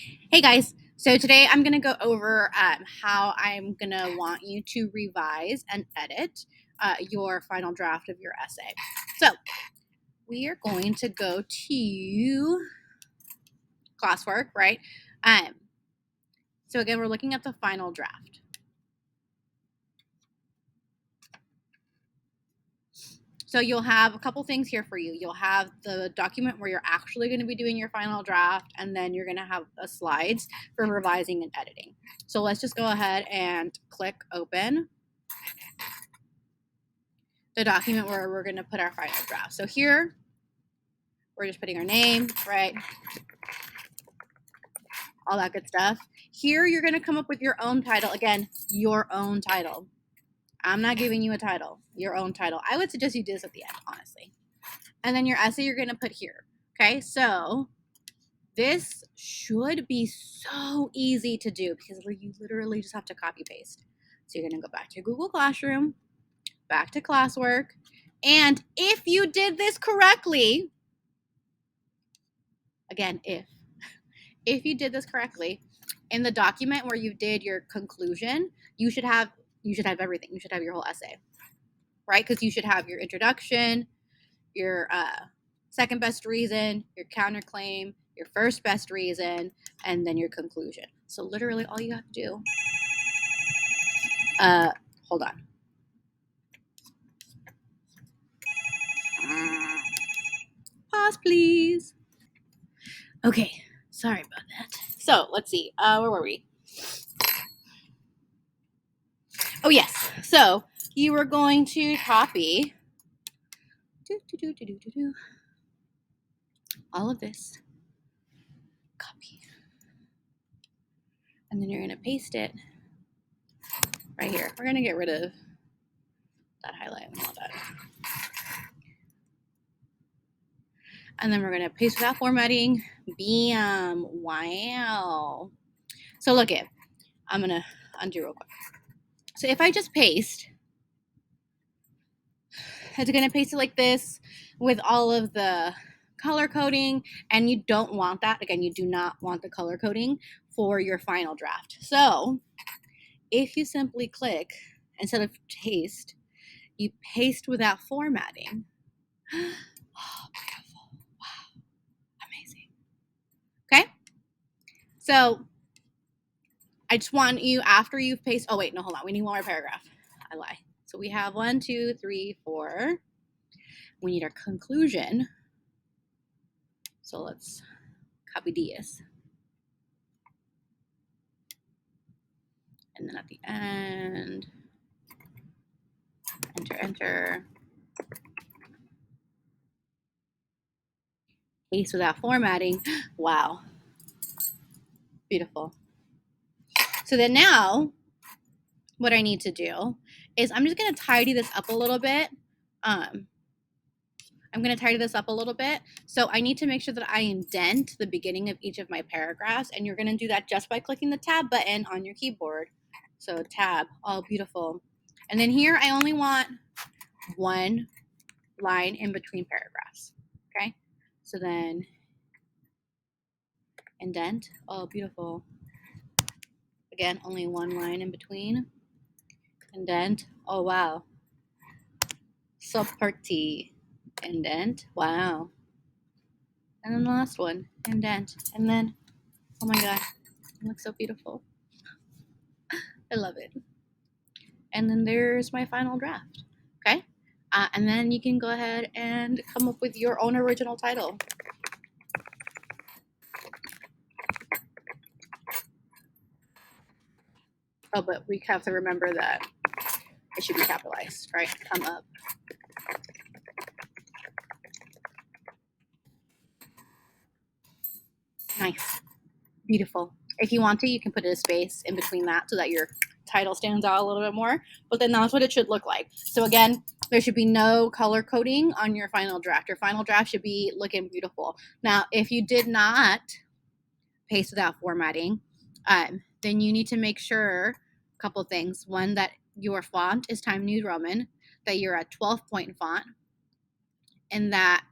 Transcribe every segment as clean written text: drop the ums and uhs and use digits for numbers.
Hey guys, so today I'm going to go over how I'm going to want you to revise and edit your final draft of your essay. So we are going to go to classwork, right? So again, we're looking at the final draft. So you'll have a couple things here for you. You'll have the document where you're actually going to be doing your final draft, and then you're going to have the slides for revising and editing. So let's just go ahead and click open the document where we're going to put our final draft. So here, we're just putting our name, right? All that good stuff. Here, you're going to come up with your own title. Again, your own title. I'm not giving you a title, your own title. I would suggest you do this at the end, honestly. And then your essay you're going to put here. Okay, so this should be so easy to do because you literally just have to copy paste. So you're going to go back to your Google Classroom, back to classwork, and if you did this correctly, again, if you did this correctly, in the document where you did your conclusion, you should have everything. You should have your whole essay, right? Because you should have your introduction, your second best reason, your counterclaim, your first best reason, and then your conclusion. So literally all you have to do, hold on. Pause, please. Okay, sorry about that. So let's see, where were we? Oh yes, so you were going to copy all of this, copy, and then you're going to paste it right here. We're going to get rid of that highlight and all that. And then we're going to paste without formatting. Bam. Wow. So look it. I'm going to undo real quick. So if I just paste, it's going to paste it like this with all of the color coding, and you don't want that. Again, you do not want the color coding for your final draft. So if you simply click, instead of paste, you paste without formatting. Oh, beautiful. Wow. Amazing. Okay. So I just want you, after you've pasted, oh wait, no, hold on. We need one more paragraph. I lie. So we have 1, 2, 3, 4. We need our conclusion. So let's copy this. And then at the end, enter. Paste without formatting. Wow. Beautiful. So then now, what I need to do is I'm just going to tidy this up a little bit. So I need to make sure that I indent the beginning of each of my paragraphs, and you're going to do that just by clicking the tab button on your keyboard. So tab, all beautiful. And then here I only want one line in between paragraphs. Okay, so then indent, all beautiful. Again, only one line in between. Indent, oh wow. Subpart T, indent, wow. And then the last one, indent, and then, oh my god, it looks so beautiful. I love it. And then there's my final draft. Okay, and then you can go ahead and come up with your own original title. Oh, but we have to remember that it should be capitalized, right? Come up. Nice. Beautiful. If you want to, you can put a space in between that so that your title stands out a little bit more, but then that's what it should look like. So again, there should be no color coding on your final draft. Your final draft should be looking beautiful. Now, if you did not paste without formatting, then you need to make sure a couple things. One, that your font is Times New Roman, that you're at 12-point font, and that,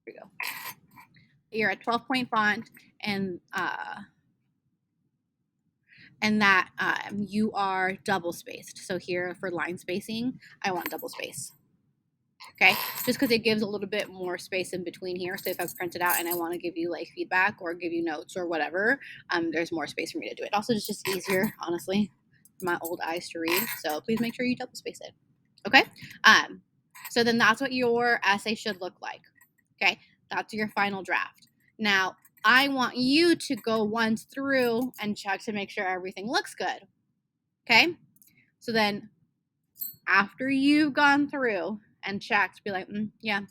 here we go, you're at 12-point font, and that you are double spaced. So here for line spacing, I want double space. Okay, just because it gives a little bit more space in between here. So if I've printed out and I want to give you like feedback or give you notes or whatever, there's more space for me to do it. Also, it's just easier, honestly, for my old eyes to read. So please make sure you double space it. Okay, so then that's what your essay should look like. Okay, that's your final draft. Now, I want you to go once through and check to make sure everything looks good. Okay, so then after you've gone through and checked, be like, yeah,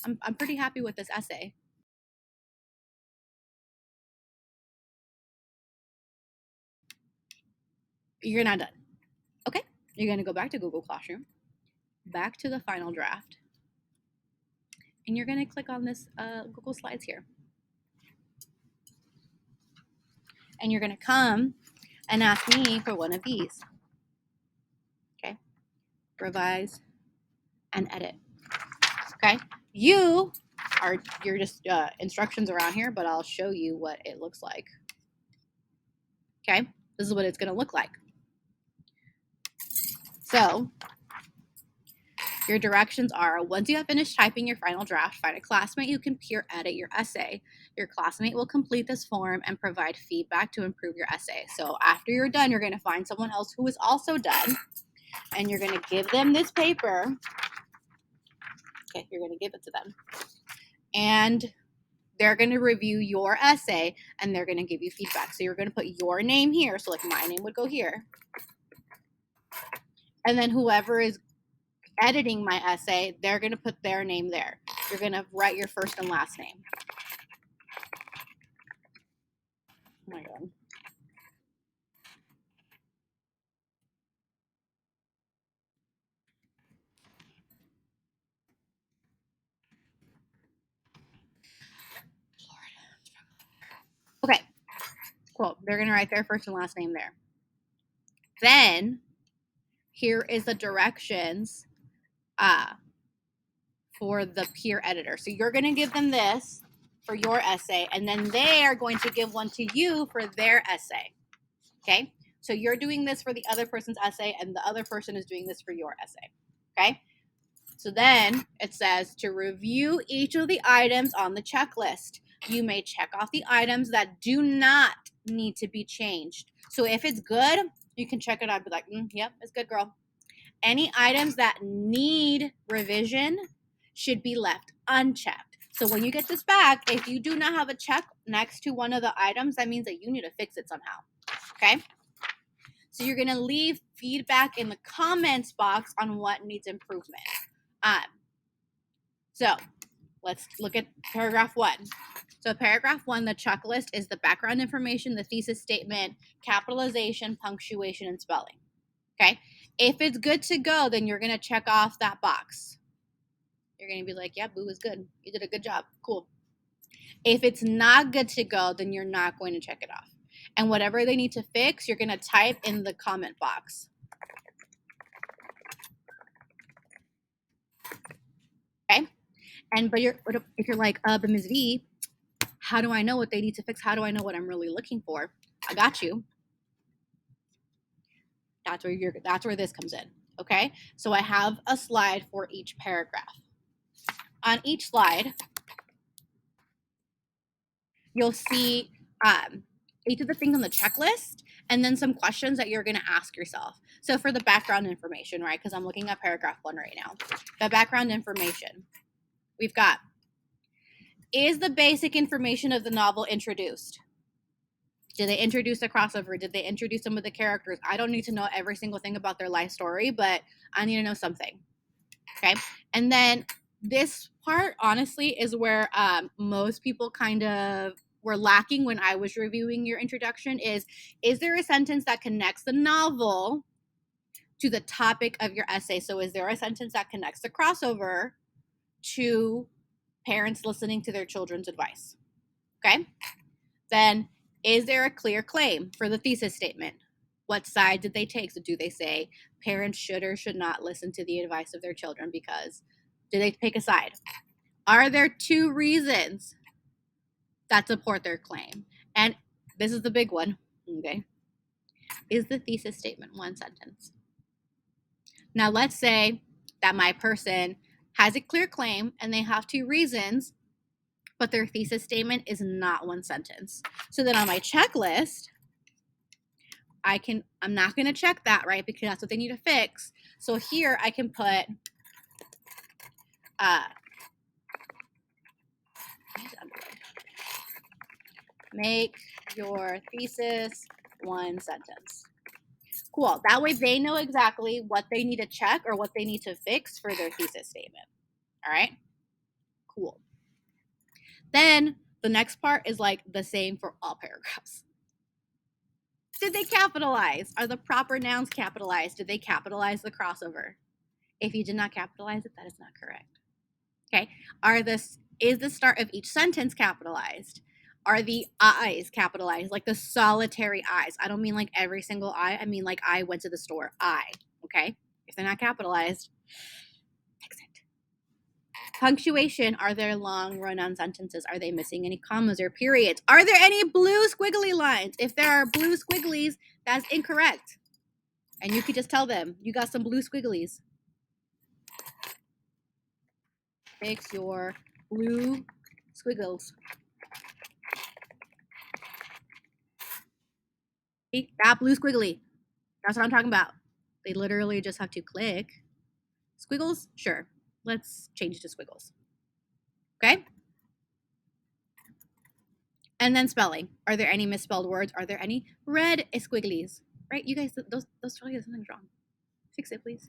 I'm pretty happy with this essay. You're not done. Okay, you're going to go back to Google Classroom, back to the final draft, and you're going to click on this Google Slides here. And you're going to come and ask me for one of these. Okay, revise and edit. Okay, you're just instructions around here, but I'll show you what it looks like. Okay, this is what it's going to look like. So your directions are, once you have finished typing your final draft, find a classmate who can peer edit your essay. Your classmate will complete this form and provide feedback to improve your essay. So after you're done, you're going to find someone else who is also done, and you're going to give them this paper. Okay, you're going to give it to them. And they're going to review your essay, and they're going to give you feedback. So you're going to put your name here. So like my name would go here. And then whoever is editing my essay, they're going to put their name there. You're going to write your first and last name. Oh my God. Okay, cool. They're going to write their first and last name there. Then here is the directions for the peer editor. So you're going to give them this for your essay, and then they are going to give one to you for their essay. Okay, so you're doing this for the other person's essay, and the other person is doing this for your essay. Okay, so then it says to review each of the items on the checklist. You may check off the items that do not need to be changed. So if it's good, you can check it out and be like, yep, it's good, girl. Any items that need revision should be left unchecked. So when you get this back, if you do not have a check next to one of the items, that means that you need to fix it somehow. Okay? So you're going to leave feedback in the comments box on what needs improvement. So let's look at paragraph 1. So paragraph 1, the checklist is the background information, the thesis statement, capitalization, punctuation, and spelling. Okay? If it's good to go, then you're going to check off that box. You're going to be like, yeah, boo is good. You did a good job. Cool. If it's not good to go, then you're not going to check it off. And whatever they need to fix, you're going to type in the comment box. Okay? But if you're like, but Ms. V, how do I know what they need to fix? How do I know what I'm really looking for? I got you. That's where this comes in. Okay? So I have a slide for each paragraph. On each slide, you'll see each of the things on the checklist and then some questions that you're going to ask yourself. So for the background information, right, because I'm looking at paragraph 1 right now. The background information, we've got, is the basic information of the novel introduced? Did they introduce a crossover? Did they introduce some of the characters? I don't need to know every single thing about their life story, but I need to know something. Okay. And then this part, honestly, is where most people kind of were lacking when I was reviewing your introduction is there a sentence that connects the novel to the topic of your essay? So is there a sentence that connects the crossover to parents listening to their children's advice? Okay. Then is there a clear claim for the thesis statement? What side did they take? So do they say parents should or should not listen to the advice of their children because, do they pick a side? Are there 2 reasons that support their claim. And this is the big one, okay? Is the thesis statement one sentence? Now, let's say that my person has a clear claim and they have 2 reasons, but their thesis statement is not one sentence. So then on my checklist, I'm not going to check that, right? Because that's what they need to fix. So here I can put make your thesis one sentence. Cool. That way they know exactly what they need to check or what they need to fix for their thesis statement. All right? Cool. Then the next part is like the same for all paragraphs. Did they capitalize? Are the proper nouns capitalized? Did they capitalize the crossover? If you did not capitalize it, that is not correct. Okay. Is the start of each sentence capitalized? Are the I's capitalized? Like the solitary I's. I don't mean like every single I. I mean like I went to the store. I. Okay. If they're not capitalized, fix it. Punctuation. Are there long run-on sentences? Are they missing any commas or periods? Are there any blue squiggly lines? If there are blue squigglies, that's incorrect. And you could just tell them, you got some blue squigglies. Fix your blue squiggles. See, that blue squiggly. That's what I'm talking about. They literally just have to click. Squiggles? Sure. Let's change it to squiggles. Okay? And then spelling. Are there any misspelled words? Are there any red squigglies? Right? You guys, those tell you something's wrong. Fix it, please.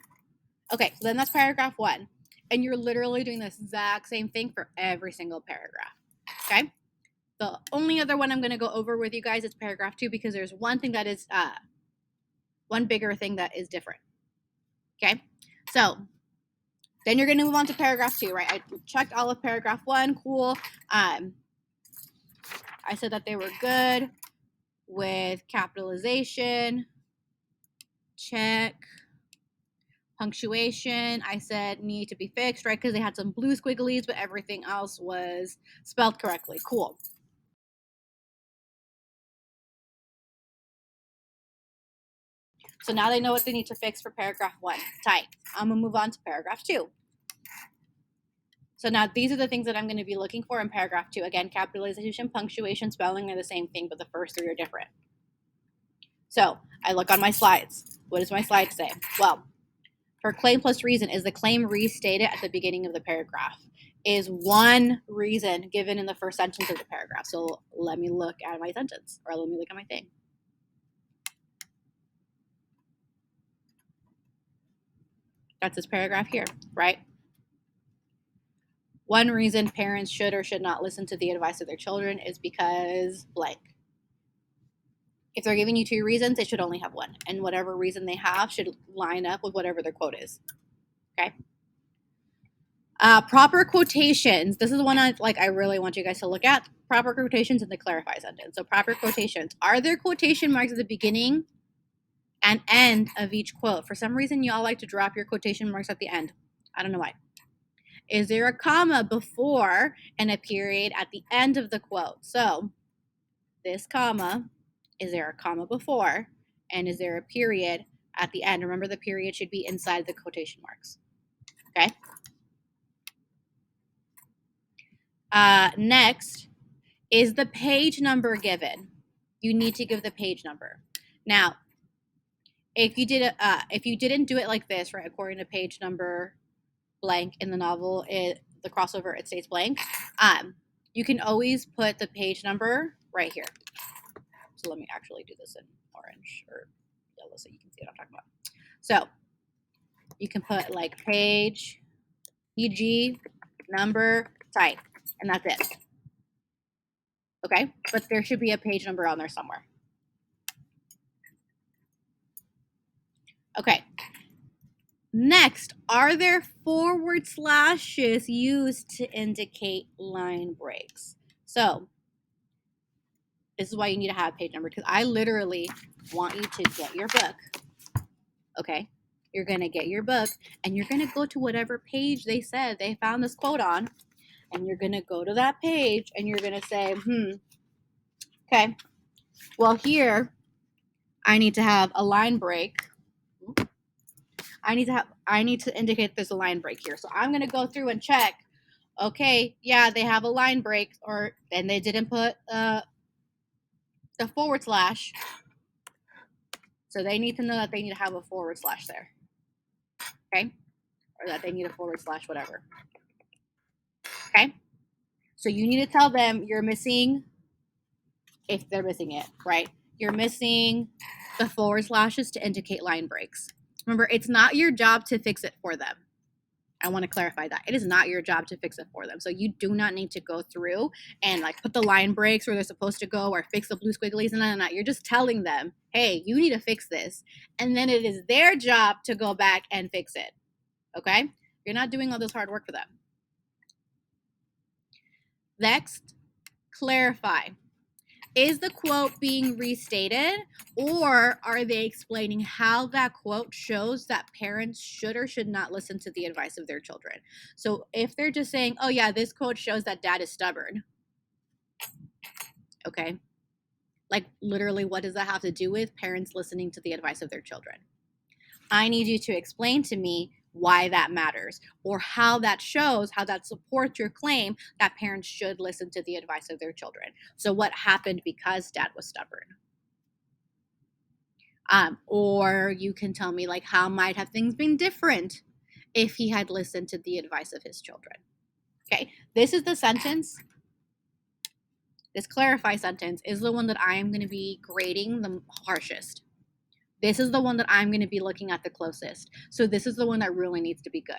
Okay, so then that's paragraph 1. And you're literally doing the exact same thing for every single paragraph. Okay? The only other one I'm going to go over with you guys is paragraph 2 because there's one thing that is, one bigger thing that is different. Okay? So then you're going to move on to paragraph 2, right? I checked all of paragraph 1. Cool. I said that they were good with capitalization. Check. Punctuation, I said need to be fixed, right? Because they had some blue squigglies, but everything else was spelled correctly. Cool. So now they know what they need to fix for paragraph 1. Tight. I'm going to move on to paragraph 2. So now these are the things that I'm going to be looking for in paragraph 2. Again, capitalization, punctuation, spelling are the same thing, but the first 3 are different. So I look on my slides. What does my slide say? Well, for claim plus reason, is the claim restated at the beginning of the paragraph? Is one reason given in the first sentence of the paragraph? So let me look at my sentence, or let me look at my thing. That's this paragraph here, right? One reason parents should or should not listen to the advice of their children is because blank. If they're giving you 2 reasons, they should only have one. And whatever reason they have should line up with whatever their quote is. Okay? Proper quotations. This is the one I really want you guys to look at. Proper quotations in the clarify sentence. So proper quotations. Are there quotation marks at the beginning and end of each quote? For some reason, you all like to drop your quotation marks at the end. I don't know why. Is there a comma before and a period at the end of the quote? So this comma, is there a comma before and is there a period at the end? Remember, the period should be inside the quotation marks. Okay? Next, is the page number given? You need to give the page number. Now, if you didn't do it like this, right, according to page number blank in the novel, the crossover, it states blank. You can always put the page number right here. So let me actually do this in orange or yellow so you can see what I'm talking about. So you can put like page, PG, number, type, and that's it. Okay? But there should be a page number on there somewhere. Okay. Next, are there forward slashes used to indicate line breaks? So this is why you need to have a page number, because I literally want you to get your book. Okay? You're going to get your book and you're going to go to whatever page they said they found this quote on, And you're going to go to that page and you're going to say, okay, well, here I need to have a line break. I need to indicate there's a line break here. So I'm going to go through and check. Okay, yeah, they have a line break, and they didn't put the forward slash. So they need to know that they need to have a forward slash there. Okay? Or that they need a forward slash, whatever. Okay? So you need to tell them you're missing, if they're missing it, right? You're missing the forward slashes to indicate line breaks. Remember, it's not your job to fix it for them. I want to clarify that. It is not your job to fix it for them. So you do not need to go through and like put the line breaks where they're supposed to go or fix the blue squigglies and that. You're just telling them, hey, you need to fix this. And then it is their job to go back and fix it. Okay? You're not doing all this hard work for them. Next, clarify. Is the quote being restated, or are they explaining how that quote shows that parents should or should not listen to the advice of their children? So if they're just saying, oh yeah, this quote shows that dad is stubborn. Okay. Like literally, what does that have to do with parents listening to the advice of their children? I need you to explain to me why that matters, or how that shows, how that supports your claim that parents should listen to the advice of their children. So what happened because dad was stubborn? Or you can tell me like how might have things been different if he had listened to the advice of his children. Okay, this is the sentence. This clarify sentence is the one that I am going to be grading the harshest. This is the one that I'm going to be looking at the closest. So this is the one that really needs to be good.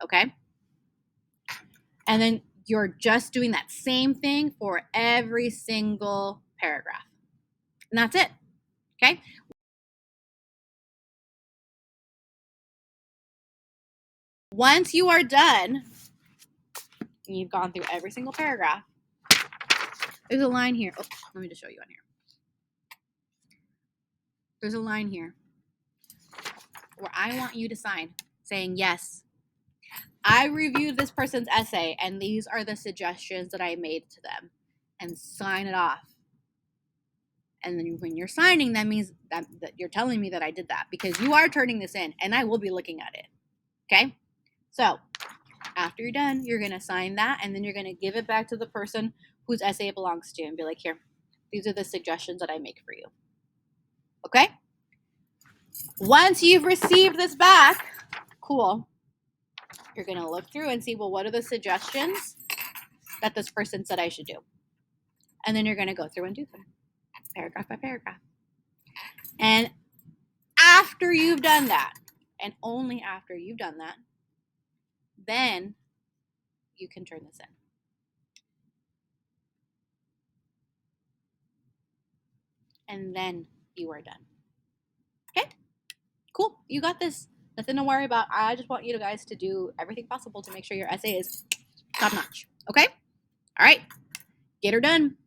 Okay? And then you're just doing that same thing for every single paragraph. And that's it. Okay? Once you are done, and you've gone through every single paragraph, there's a line here. Oh, let me just show you on here. There's a line here where I want you to sign saying, yes, I reviewed this person's essay and these are the suggestions that I made to them, and sign it off. And then when you're signing, that means that you're telling me that I did that, because you are turning this in and I will be looking at it. Okay? So after you're done, you're going to sign that, and then you're going to give it back to the person whose essay it belongs to and be like, here, these are the suggestions that I make for you. Okay? Once you've received this back, cool, you're going to look through and see, well, what are the suggestions that this person said I should do? And then you're going to go through and do them paragraph by paragraph. And after you've done that, and only after you've done that, then you can turn this in. And then you are done. Okay? Cool. You got this. Nothing to worry about. I just want you guys to do everything possible to make sure your essay is top notch. Okay? All right. Get her done.